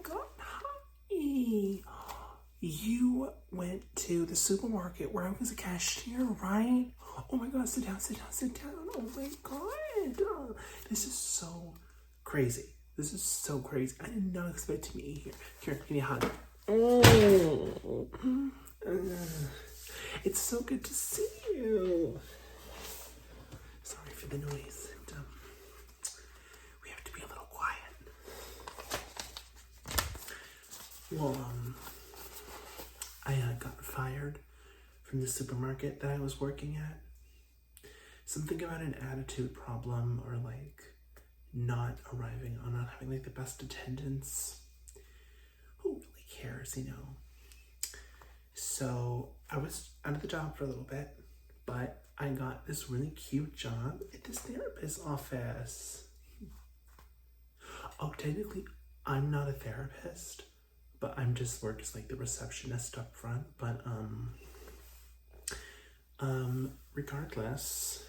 God, hi. You went to the supermarket where I was a cashier, right? Oh my God, sit down, sit down, sit down. Oh my God. This is so crazy. This is so crazy. I did not expect to meet you here. Here, give me a hug. It's so good to see you. Sorry for the noise. We have to be a little quiet. Well, I got fired from the supermarket that I was working at. Something about an attitude problem, or like not arriving or not having like the best attendance. Who really cares, you know? So I was out of the job for a little bit, but I got this really cute job at this therapist's office. Oh, technically, I'm not a therapist, but I'm just work as like the receptionist up front. But regardless,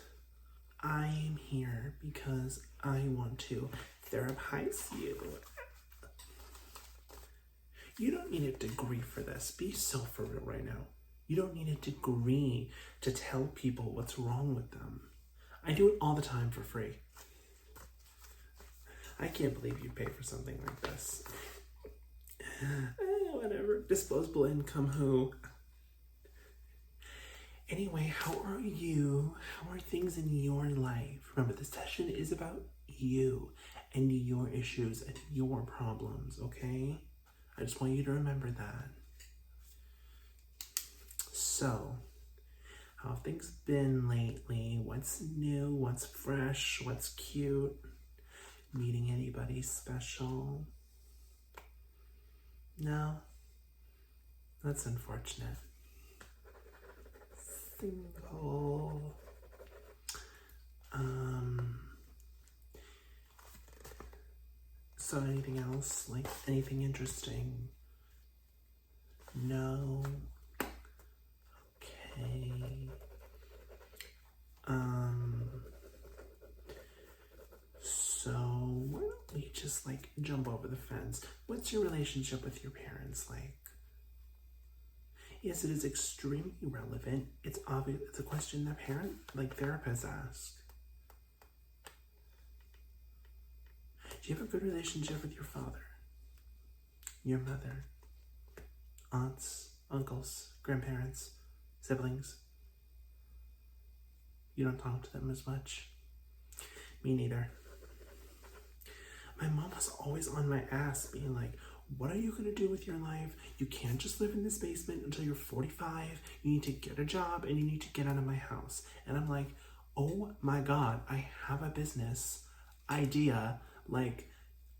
I'm here because I want to therapize you. You don't need a degree for this. Be so for real right now. You don't need a degree to tell people what's wrong with them. I do it all the time for free. I can't believe you pay for something like this. Whatever. Disposable income, who? Anyway, how are you? How are things in your life? Remember, this session is about you and your issues and your problems, okay? I just want you to remember that. So, how have things been lately? What's new? What's fresh? What's cute? Meeting anybody special? No? That's unfortunate. Single. So anything else? Like anything interesting? No? Okay. So why don't we just like jump over the fence? What's your relationship with your parents like? Yes, it is extremely relevant. It's obvious. It's a question that therapists ask. Do you have a good relationship with your father, your mother, aunts, uncles, grandparents, siblings? You don't talk to them as much? Me neither. My mom was always on my ass being like, what are you going to do with your life? You can't just live in this basement until you're 45. You need to get a job and you need to get out of my house. And I'm like, oh my God, I have a business idea. Like,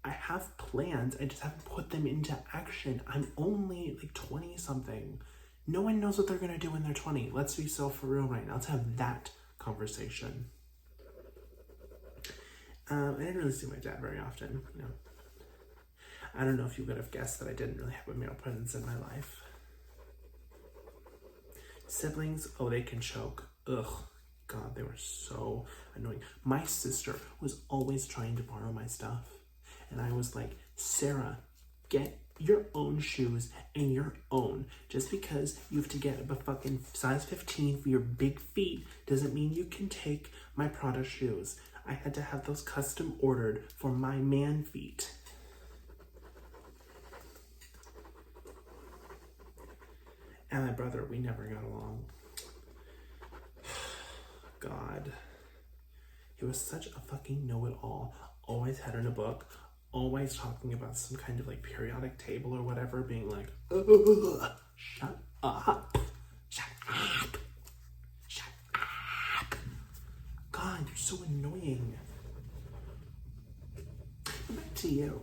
I have plans. I just haven't put them into action. I'm only like 20 something. No one knows what they're going to do when they're 20. Let's be so for real right now. Let's have that conversation. I didn't really see my dad very often, you know. I don't know if you would have guessed that I didn't really have a male presence in my life. Siblings, oh, they can choke. Ugh, God, they were so annoying. My sister was always trying to borrow my stuff. And I was like, Sarah, get your own shoes and your own. Just because you have to get a fucking size 15 for your big feet doesn't mean you can take my Prada shoes. I had to have those custom ordered for my man feet. And my brother, we never got along. God. He was such a fucking know-it-all. Always had in a book. Always talking about some kind of like periodic table or whatever. Being like, shut up. Shut up. Shut up. God, you're so annoying. Back to you.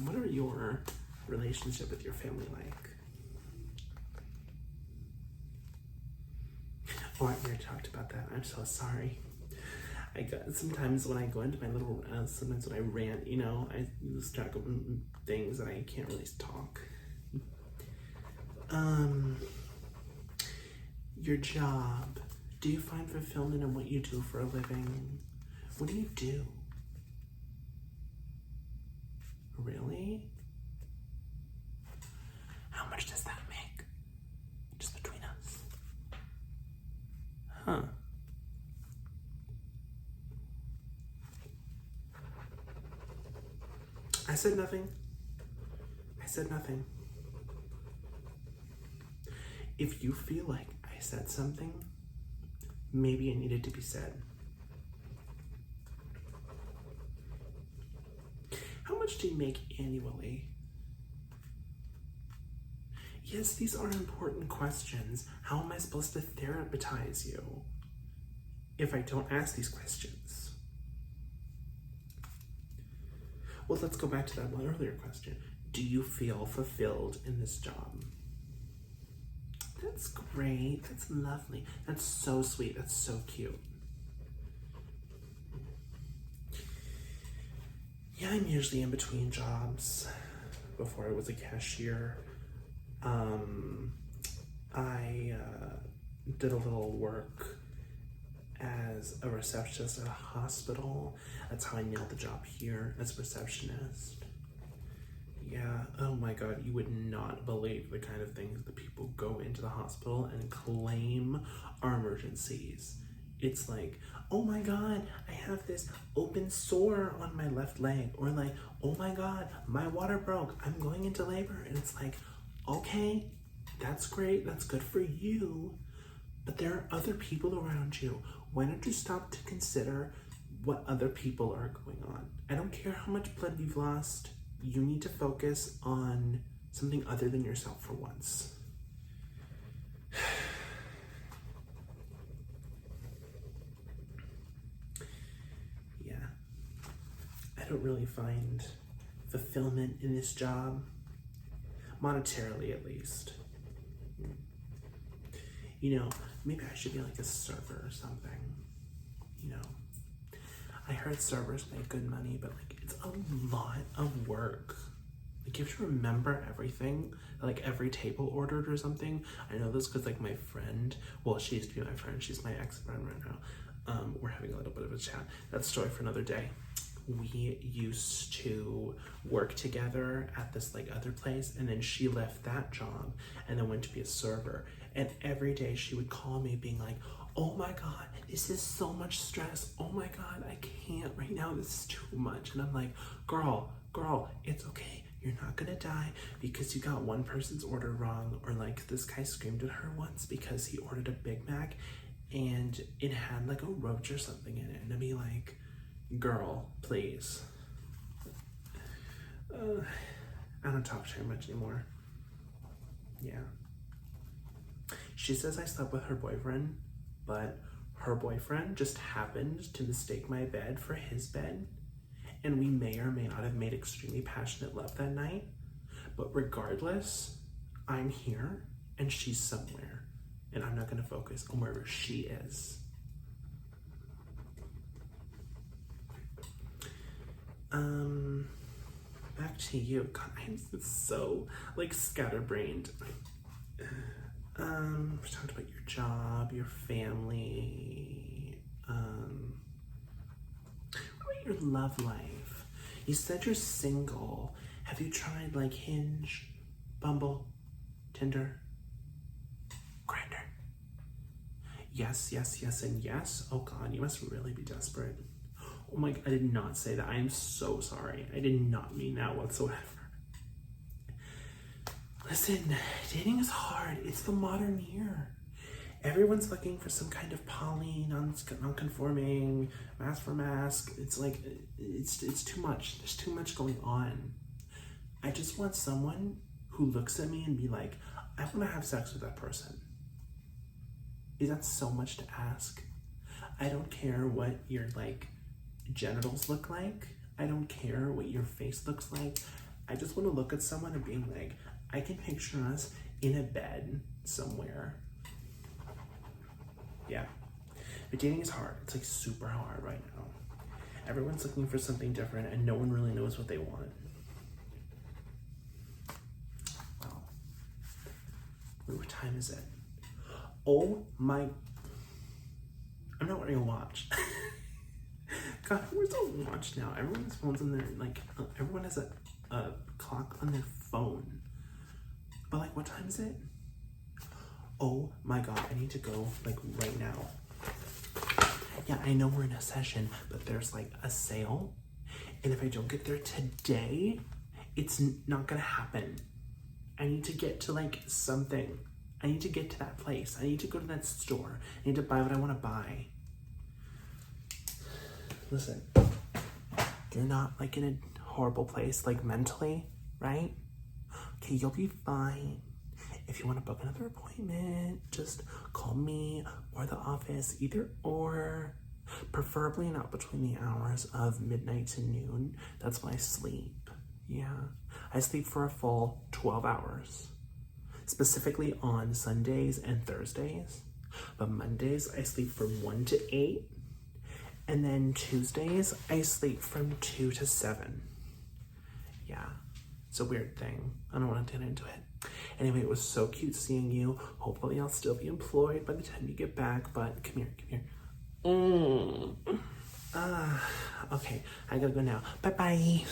What are your relationship with your family like? Oh, I already talked about that. I'm so sorry. Sometimes when I go into my little, sometimes when I rant, you know, I lose track of things and I can't really talk. Your job. Do you find fulfillment in what you do for a living? What do you do? Really? said nothing. I said nothing. If you feel like I said something, maybe it needed to be said. How much do you make annually? Yes, these are important questions. How am I supposed to therapize you if I don't ask these questions? Well, let's go back to that one earlier question. Do you feel fulfilled in this job? That's great. That's lovely. That's so sweet. That's so cute. Yeah, I'm usually in between jobs. Before I was a cashier, I did a little work as a receptionist at a hospital. That's how I nailed the job here as a receptionist. Yeah, oh my God, you would not believe the kind of things that people go into the hospital and claim are emergencies. It's like, oh my God, I have this open sore on my left leg. Or like, oh my God, my water broke, I'm going into labor. And it's like, okay, that's great, that's good for you. But there are other people around you. Why don't you stop to consider what other people are going on? I don't care how much blood you've lost. You need to focus on something other than yourself for once. Yeah. I don't really find fulfillment in this job, monetarily at least. You know, maybe I should be like a server or something. You know, I heard servers make good money, but like it's a lot of work. Like you have to remember everything, like every table ordered or something. I know this because like my friend, well, she used to be my friend. She's my ex-friend right now. We're having a little bit of a chat. That's a story for another day. We used to work together at this like other place, and then she left that job and then went to be a server. And every day she would call me being like, oh my God, this is so much stress. Oh my God, I can't right now. This is too much. And I'm like, girl, it's okay. You're not gonna die because you got one person's order wrong. Or like this guy screamed at her once because he ordered a Big Mac and it had like a roach or something in it. And I'd be like, girl, please. I don't talk to her much anymore. Yeah. She says I slept with her boyfriend, but her boyfriend just happened to mistake my bed for his bed, and we may or may not have made extremely passionate love that night, but regardless, I'm here and she's somewhere, and I'm not gonna focus on wherever she is. Back to you. God, I'm so like scatterbrained. We talked about your job, your family. What about your love life? You said you're single. Have you tried like Hinge, Bumble, Tinder, Grindr? Yes, and yes. Oh God, you must really be desperate. Oh my God, I did not say that. I am so sorry. I did not mean that whatsoever. Listen, dating is hard. It's the modern year. Everyone's looking for some kind of poly, non-conforming, mask for mask. It's like, it's too much. There's too much going on. I just want someone who looks at me and be like, I want to have sex with that person. Is that so much to ask? I don't care what your like genitals look like. I don't care what your face looks like. I just want to look at someone and being like, I can picture us in a bed somewhere. Yeah. But dating is hard. It's like super hard right now. Everyone's looking for something different and no one really knows what they want. Wow. Wait, what time is it? Oh my. I'm not wearing a watch. God, who wears a watch now? Everyone has phones on their, like, everyone has a clock on their phone. But like, what time is it? Oh my God, I need to go like right now. Yeah, I know we're in a session, but there's like a sale And if I don't get there today, it's not gonna happen. I need to get to like something. I need to get to that place. I need to go to that store. I need to buy what I want to buy. Listen, you're not like in a horrible place, like mentally, right? Okay, you'll be fine. If you want to book another appointment, just call me or the office, either or. Preferably not between the hours of midnight to noon. That's when I sleep. Yeah, I sleep for a full 12 hours. Specifically on Sundays and Thursdays. But Mondays, I sleep from 1 to 8. And then Tuesdays, I sleep from 2 to 7. Yeah, it's a weird thing. I don't want to get into it. Anyway, it was so cute seeing you. Hopefully I'll still be employed by the time you get back, but come here. Okay, I gotta go now. Bye-bye.